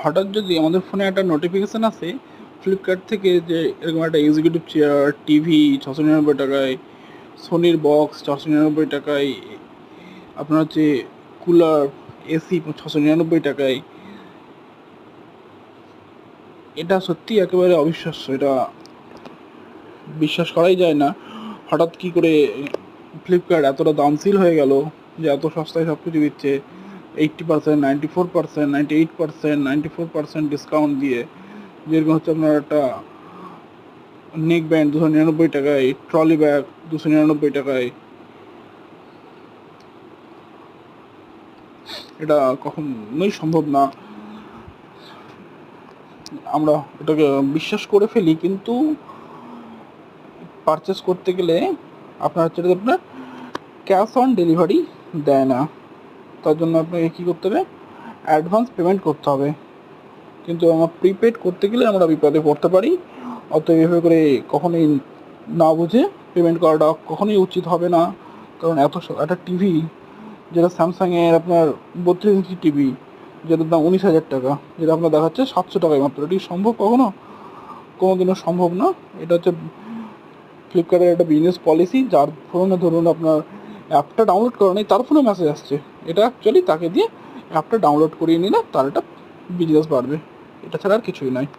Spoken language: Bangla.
হঠাৎ যদি আমাদের ফোনে একটা নোটিফিকেশান আসে ফ্লিপকার্ট থেকে যে এরকম একটা এক্সিকিউটিভ চেয়ার, টিভি 699 টাকায়, সোনির বক্স 499 টাকায়, আপনার হচ্ছে কুলার, এসি 699 টাকায়, এটা সত্যি একেবারে অবিশ্বাস্য। এটা বিশ্বাস করাই যায় না। হঠাৎ কি করে ফ্লিপকার্ট এতটা দামশীল হয়ে গেল যে এত সস্তায় সব কিছু দিচ্ছে, 80%, 94%, 98%, 94% ডিসকাউন্ট দিয়ে। যেরকম হচ্ছে আপনার একটা নেক ব্যান্ড 299 টাকায়, ট্রলি ব্যাগ 299 টাকায়। এটা কখনোই সম্ভব না। আমরা এটাকে বিশ্বাস করে ফেলি, কিন্তু পারচেস করতে গেলে আপনার হচ্ছে আপনার ক্যাশ অন ডেলিভারি দেয় না। তার জন্য আপনাকে কী করতে হবে, অ্যাডভান্স পেমেন্ট করতে হবে। কিন্তু আমরা প্রিপেড করতে গেলে আমরা বিপদে পড়তে পারি। অতএব এভাবে করে কখনোই না বুঝে পেমেন্ট করাটা কখনোই উচিত হবে না। কারণ একটা টিভি, যেটা স্যামসাংয়ের আপনার 32 ইঞ্চি টিভি, যেটার দাম 19,000 টাকা, যেটা আপনার দেখাচ্ছে 700 টাকায় মাত্র, এটি সম্ভব কখনো? কোনো দিনও সম্ভব না। এটা হচ্ছে ফ্লিপকার্টের একটা বিজনেস পলিসি। যার ফোনে ধরুন আপনার অ্যাপটা ডাউনলোড করা নেই, তার ফোনে মেসেজ আসছে, এটা অ্যাকচুয়ালি তাকে দিয়ে অ্যাপটা ডাউনলোড করিয়ে নিলে তার একটা বিজনেস বাড়বে। এটা ছাড়া আর কিছুই নয়।